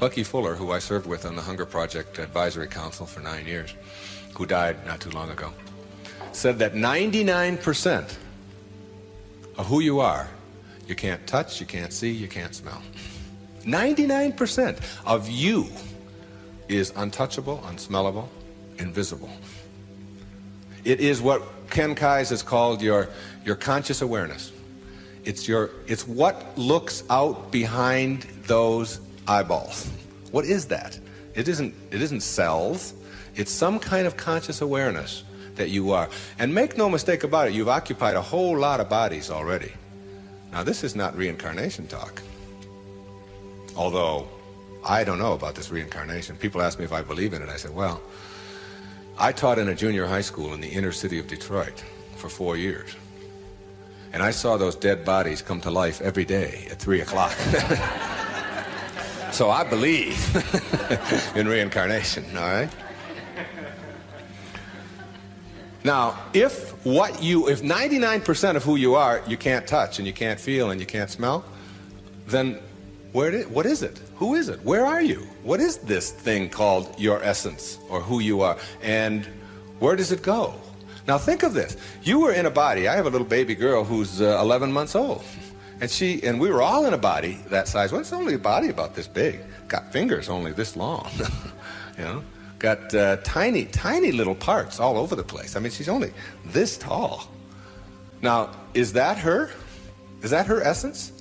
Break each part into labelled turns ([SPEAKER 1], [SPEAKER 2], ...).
[SPEAKER 1] Bucky Fuller, who I served with on the Hunger Project Advisory Council for 9 years, who died not too long ago, said that 99% of who you are, you can't touch, you can't see, you can't smell. 99% of you is untouchable, unsmellable, invisible. It is what Ken Kais has called your conscious awareness. It's what looks out behind those eyeballs. What is that? It isn't cells. It's some kind of conscious awareness that you are. And make no mistake about it, you've occupied a whole lot of bodies already. Now, this is not reincarnation talk. Although, I don't know about this reincarnation. People ask me if I believe in it. I said, well, I taught in a junior high school in the inner city of Detroit for 4 years. And I saw those dead bodies come to life every day at 3 o'clock. So I believe in reincarnation, all right? Now, if 99% of who you are, you can't touch and you can't feel and you can't smell, then what is it? Who is it? Where are you? What is this thing called your essence or who you are? And where does it go? Now think of this. You were in a body. I have a little baby girl who's 11 months old. And we were all in a body that size. Well, it's only a body about this big. Got fingers only this long. You know? Got tiny, tiny little parts all over the place. I mean, she's only this tall. Now, is that her? Is that her essence?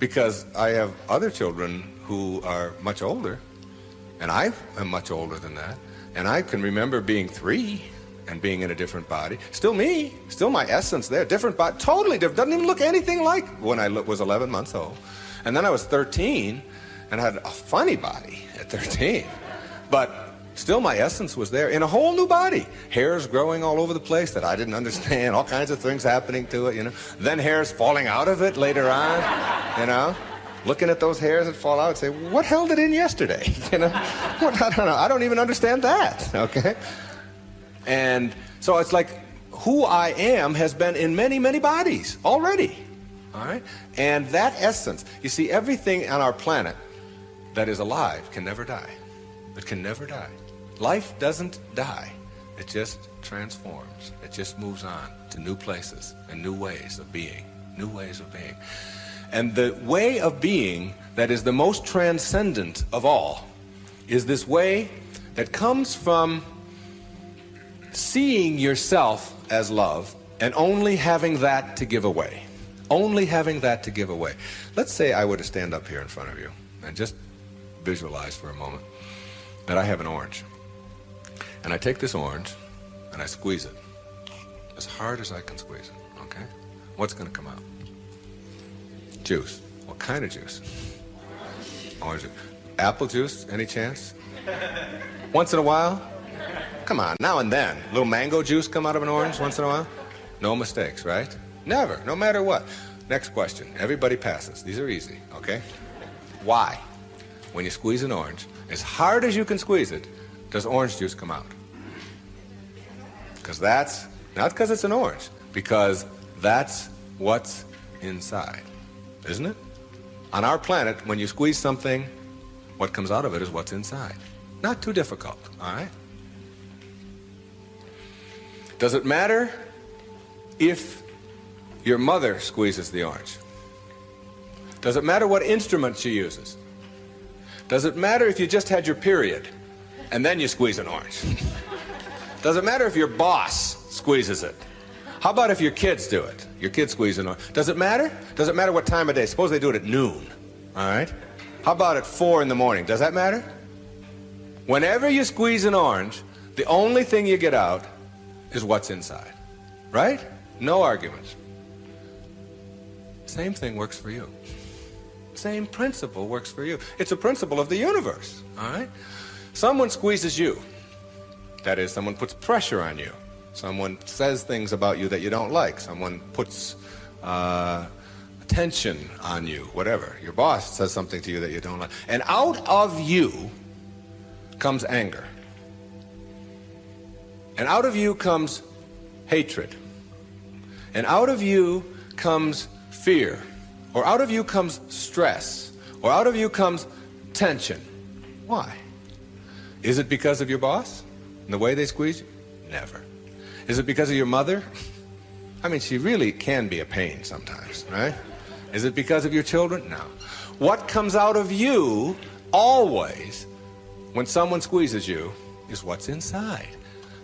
[SPEAKER 1] Because I have other children who are much older, and I am much older than that, and I can remember being 3 and being in a different body. Still me, still my essence there, different body, totally different, doesn't even look anything like when I was 11 months old. And then I was 13 and had a funny body at 13, but still my essence was there in a whole new body. Hairs growing all over the place that I didn't understand, all kinds of things happening to it, you know. Then hairs falling out of it later on, you know. Looking at those hairs that fall out and say, what held it in yesterday? You know, I don't know. I don't even understand that, okay? And so it's like who I am has been in many, many bodies already, all right? And that essence, you see, everything on our planet that is alive can never die. It can never die. Life doesn't die. It just transforms. It just moves on to new places and new ways of being. New ways of being. And the way of being that is the most transcendent of all is this way that comes from seeing yourself as love and only having that to give away. Only having that to give away. Let's say I were to stand up here in front of you and just visualize for a moment that I have an orange. And I take this orange and I squeeze it as hard as I can squeeze it, okay? What's going to come out? Juice. What kind of juice? Orange juice. Apple juice, any chance? Once in a while? Come on, now and then. A little mango juice come out of an orange once in a while? No mistakes, right? Never, no matter what. Next question. Everybody passes. These are easy, okay? Why, when you squeeze an orange, as hard as you can squeeze it, does orange juice come out? Because that's, not because it's an orange, because that's what's inside, isn't it? On our planet, when you squeeze something, what comes out of it is what's inside. Not too difficult, all right? Does it matter if your mother squeezes the orange? Does it matter what instrument she uses? Does it matter if you just had your period and then you squeeze an orange? Does it matter if your boss squeezes it? How about if your kids do it? Your kids squeeze an orange. Does it matter? Does it matter what time of day? Suppose they do it at noon, all right? How about at 4 in the morning? Does that matter? Whenever you squeeze an orange, the only thing you get out is what's inside, right? No arguments. Same thing works for you. Same principle works for you. It's a principle of the universe, all right? Someone squeezes you. That is, someone puts pressure on you. Someone says things about you that you don't like. Someone puts tension on you, whatever. Your boss says something to you that you don't like. And out of you comes anger. And out of you comes hatred. And out of you comes fear. Or out of you comes stress. Or out of you comes tension. Why? Is it because of your boss and the way they squeeze you? Never. Is it because of your mother? I mean, she really can be a pain sometimes, right? Is it because of your children? No. What comes out of you always when someone squeezes you is what's inside.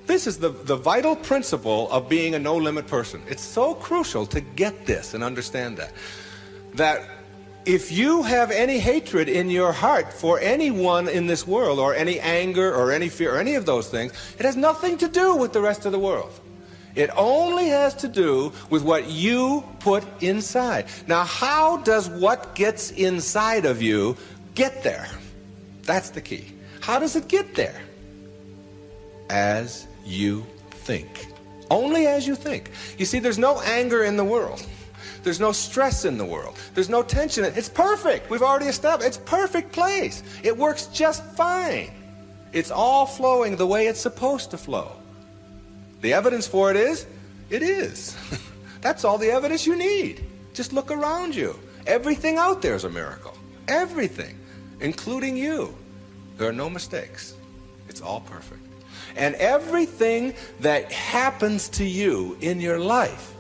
[SPEAKER 1] This is the vital principle of being a no-limit person. It's so crucial to get this and understand that if you have any hatred in your heart for anyone in this world, or any anger or any fear or any of those things, it has nothing to do with the rest of the world. It only has to do with what you put inside. Now, how does what gets inside of you get there? That's the key. How does it get there? As you think. Only as you think. You see, there's no anger in the world. There's no stress in the world. There's no tension. It's perfect. We've already established. It's a perfect place. It works just fine. It's all flowing the way it's supposed to flow. The evidence for it is. That's all the evidence you need. Just look around you. Everything out there is a miracle. Everything, including you. There are no mistakes. It's all perfect. And everything that happens to you in your life,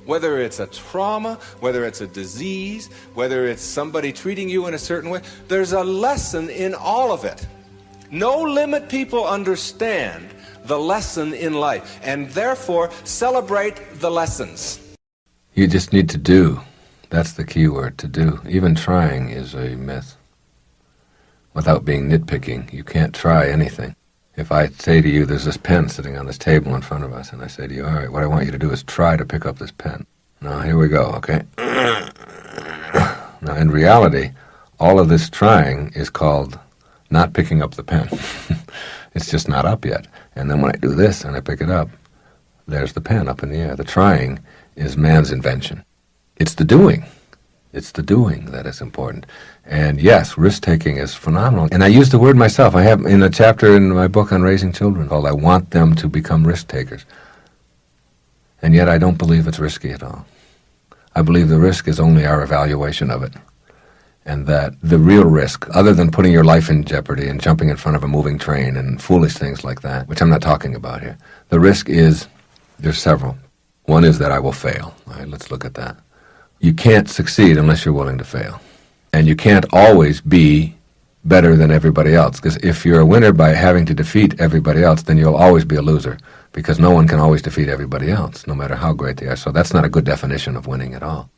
[SPEAKER 1] whether it's a trauma, whether it's a disease, whether it's somebody treating you in a certain way, there's a lesson in all of it. No limit people understand the lesson in life, and therefore celebrate the lessons.
[SPEAKER 2] You just need to do. That's the key word, to do. Even trying is a myth. Without being nitpicking, you can't try anything. If I say to you, there's this pen sitting on this table in front of us, and I say to you, all right, what I want you to do is try to pick up this pen. Now, here we go, okay? Now, in reality, all of this trying is called not picking up the pen. It's just not up yet. And then when I do this and I pick it up, there's the pen up in the air. The trying is man's invention. It's the doing. It's the doing that is important. And yes, risk-taking is phenomenal. And I use the word myself. I have in a chapter in my book on raising children called I Want Them to Become Risk-Takers. And yet I don't believe it's risky at all. I believe the risk is only our evaluation of it. And that the real risk, other than putting your life in jeopardy and jumping in front of a moving train and foolish things like that, which I'm not talking about here, the risk is, there's several. One is that I will fail. All right, let's look at that. You can't succeed unless you're willing to fail. And you can't always be better than everybody else, because if you're a winner by having to defeat everybody else, then you'll always be a loser, because no one can always defeat everybody else, no matter how great they are. So that's not a good definition of winning at all.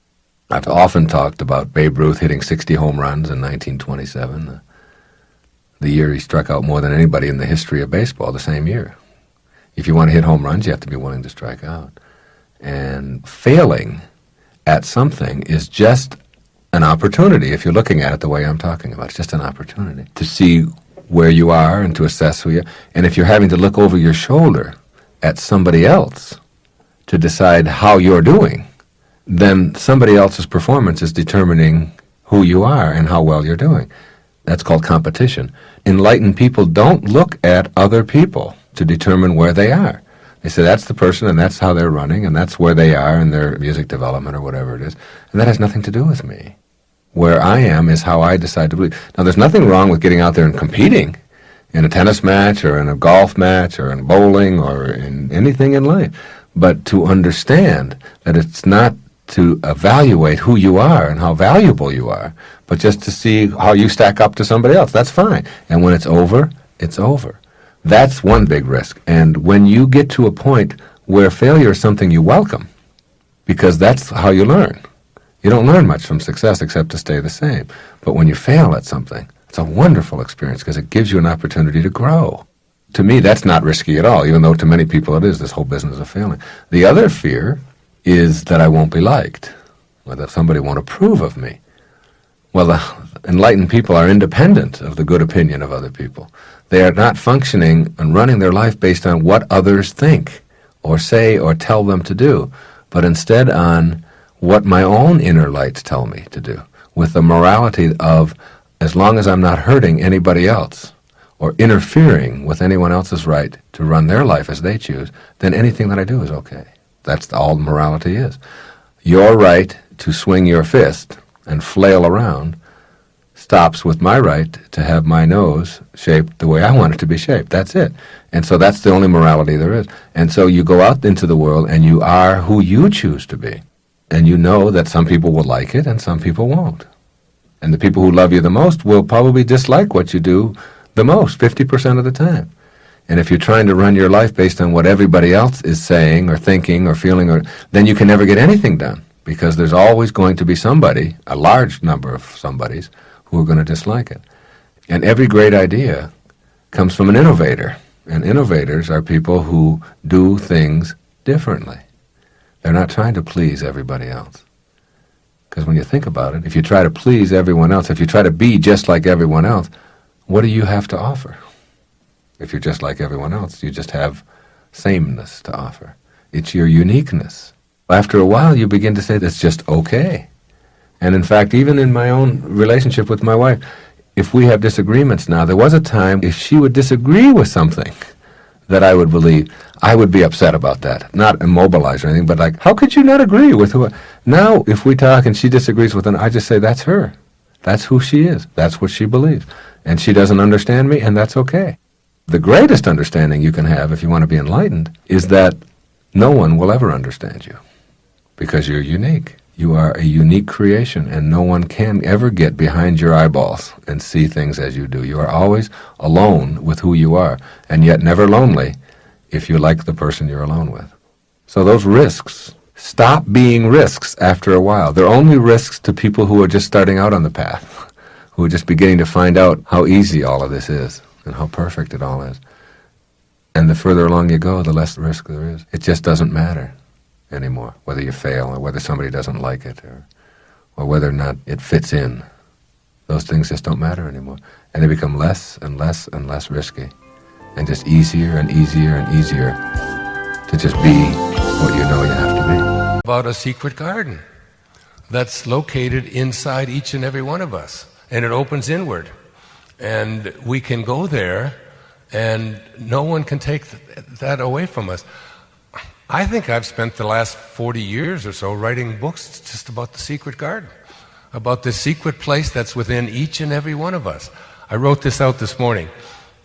[SPEAKER 2] I've often talked about Babe Ruth hitting 60 home runs in 1927, the year he struck out more than anybody in the history of baseball, the same year. If you want to hit home runs, you have to be willing to strike out. And failing at something is just an opportunity, if you're looking at it the way I'm talking about. It's just an opportunity to see where you are and to assess who you are. And if you're having to look over your shoulder at somebody else to decide how you're doing, then somebody else's performance is determining who you are and how well you're doing. That's called competition. Enlightened people don't look at other people to determine where they are. They say that's the person and that's how they're running and that's where they are in their music development or whatever it is. And that has nothing to do with me. Where I am is how I decide to believe. Now, there's nothing wrong with getting out there and competing in a tennis match or in a golf match or in bowling or in anything in life. But to understand that it's not to evaluate who you are and how valuable you are, but just to see how you stack up to somebody else. That's fine. And when it's over, it's over. That's one big risk. And when you get to a point where failure is something you welcome, because that's how you learn. You don't learn much from success except to stay the same. But when you fail at something, it's a wonderful experience because it gives you an opportunity to grow. To me, that's not risky at all, even though to many people it is, this whole business of failing. The other fear is that I won't be liked, or that somebody won't approve of me. Well, the enlightened people are independent of the good opinion of other people. They are not functioning and running their life based on what others think or say or tell them to do, but instead on what my own inner lights tell me to do, with the morality of as long as I'm not hurting anybody else or interfering with anyone else's right to run their life as they choose, then anything that I do is okay. That's all morality is. Your right to swing your fist and flail around stops with my right to have my nose shaped the way I want it to be shaped. That's it. And so that's the only morality there is. And so you go out into the world and you are who you choose to be. And you know that some people will like it and some people won't. And the people who love you the most will probably dislike what you do the most, 50% of the time. And if you're trying to run your life based on what everybody else is saying or thinking or feeling, then you can never get anything done, because there's always going to be somebody, a large number of somebodies, who are going to dislike it. And every great idea comes from an innovator. And innovators are people who do things differently. They're not trying to please everybody else. Because when you think about it, if you try to please everyone else, if you try to be just like everyone else, what do you have to offer? If you're just like everyone else, you just have sameness to offer. It's your uniqueness. After a while, you begin to say that's just okay. And in fact, even in my own relationship with my wife, if we have disagreements now, there was a time if she would disagree with something that I would believe, I would be upset about that. Not immobilized or anything, but like, how could you not agree with who? Now, if we talk and she disagrees with it, I just say, that's her. That's who she is. That's what she believes. And she doesn't understand me, and that's okay. The greatest understanding you can have, if you want to be enlightened, is that no one will ever understand you, because you're unique. You are a unique creation, and no one can ever get behind your eyeballs and see things as you do. You are always alone with who you are, and yet never lonely if you like the person you're alone with. So those risks stop being risks after a while. They're only risks to people who are just starting out on the path, who are just beginning to find out how easy all of this is and how perfect it all is. And the further along you go, the less risk there is. It just doesn't matter anymore, whether you fail or whether somebody doesn't like it or whether or not it fits in. Those things just don't matter anymore. And they become less and less and less risky, and just easier and easier and easier to just be what you know you have to be.
[SPEAKER 1] About a secret garden that's located inside each and every one of us, and it opens inward. And we can go there, and no one can take that away from us. I think I've spent the last 40 years or so writing books just about the secret garden, about the secret place that's within each and every one of us. I wrote this out this morning.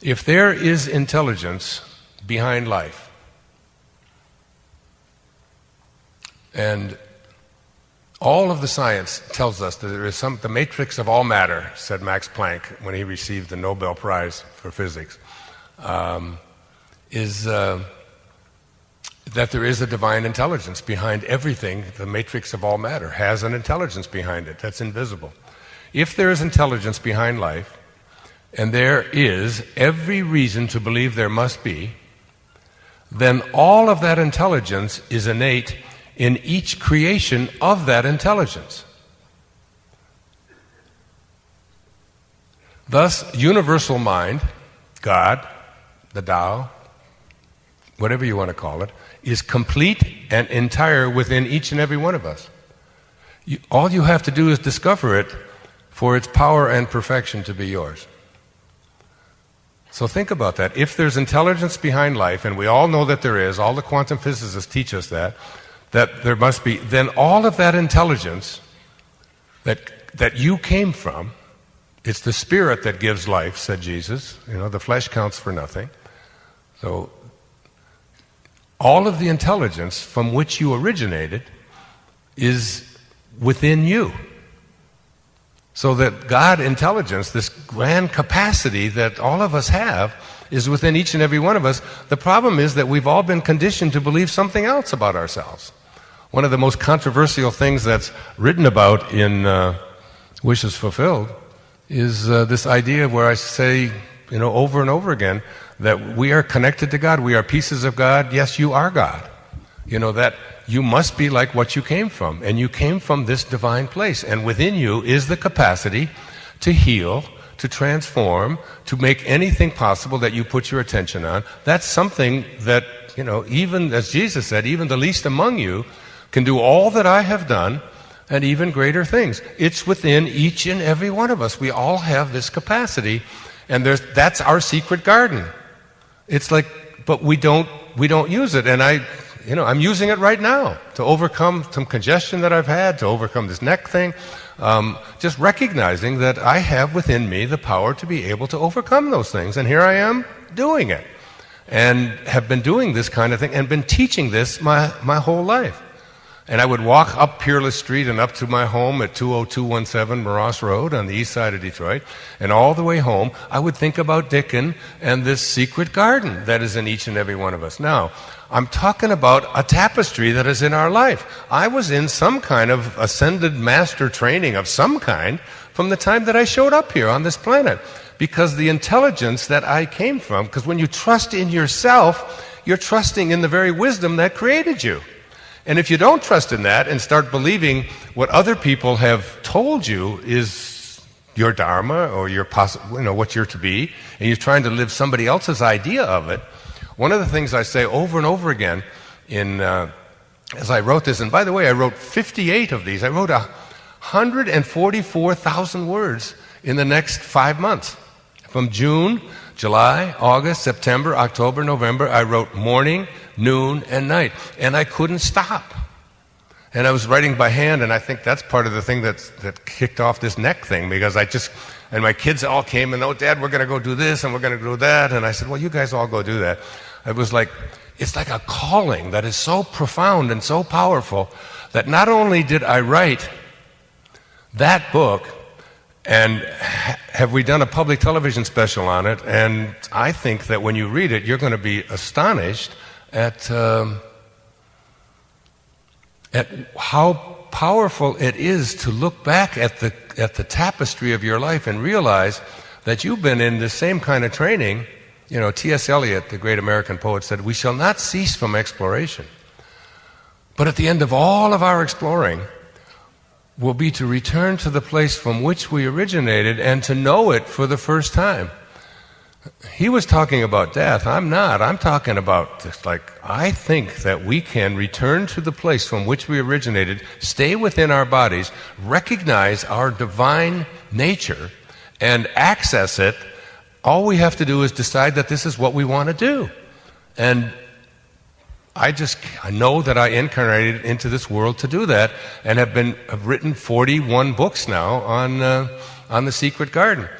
[SPEAKER 1] If there is intelligence behind life, and all of the science tells us that there is the matrix of all matter, said Max Planck when he received the Nobel Prize for physics, that there is a divine intelligence behind everything. The matrix of all matter has an intelligence behind it that's invisible. If there is intelligence behind life, and there is every reason to believe there must be, then all of that intelligence is innate in each creation of that intelligence. Thus, universal mind, God, the Tao, whatever you want to call it, is complete and entire within each and every one of us. All you have to do is discover it for its power and perfection to be yours. So think about that. If there's intelligence behind life, and we all know that there is, all the quantum physicists teach us that there must be, then all of that intelligence that you came from, it's the spirit that gives life, said Jesus. The flesh counts for nothing. So all of the intelligence from which you originated is within you. So that God intelligence, this grand capacity that all of us have, is within each and every one of us. The problem is that we've all been conditioned to believe something else about ourselves. One of the most controversial things that's written about in Wishes Fulfilled is this idea where I say, over and over again, that we are connected to God, we are pieces of God. Yes, you are God. That you must be like what you came from, and you came from this divine place, and within you is the capacity to heal, to transform, to make anything possible that you put your attention on. That's something that, even as Jesus said, even the least among you can do all that I have done and even greater things. It's within each and every one of us. We all have this capacity, and that's our secret garden. It's like, but we don't use it. And I'm using it right now to overcome some congestion that I've had, to overcome this neck thing. Just recognizing that I have within me the power to be able to overcome those things. And here I am doing it. And have been doing this kind of thing and been teaching this my whole life. And I would walk up Peerless Street and up to my home at 20217 Moross Road on the east side of Detroit. And all the way home, I would think about Dickon and this secret garden that is in each and every one of us. Now, I'm talking about a tapestry that is in our life. I was in some kind of ascended master training of some kind from the time that I showed up here on this planet. Because the intelligence that I came from, because when you trust in yourself, you're trusting in the very wisdom that created you. And if you don't trust in that and start believing what other people have told you is your dharma or your what you're to be, and you're trying to live somebody else's idea of it, one of the things I say over and over again as I wrote this, and by the way, I wrote 58 of these. I wrote 144,000 words in the next 5 months. From June, July, August, September, October, November, I wrote morning, noon, and night. And I couldn't stop. And I was writing by hand, and I think that's part of the thing that kicked off this neck thing, because and my kids all came and, oh, Dad, we're going to go do this, and we're going to do that. And I said, well, you guys all go do that. It's like a calling that is so profound and so powerful that not only did I write that book, and have we done a public television special on it, and I think that when you read it, you're going to be astonished at how powerful it is to look back at the tapestry of your life and realize that you've been in the same kind of training. T.S. Eliot, the great American poet, said, "We shall not cease from exploration. But at the end of all of our exploring will be to return to the place from which we originated and to know it for the first time." He was talking about death. I'm not. I'm talking about just I think that we can return to the place from which we originated, stay within our bodies, recognize our divine nature, and access it. All we have to do is decide that this is what we want to do. And I know that I incarnated into this world to do that, and have written 41 books now on the secret garden.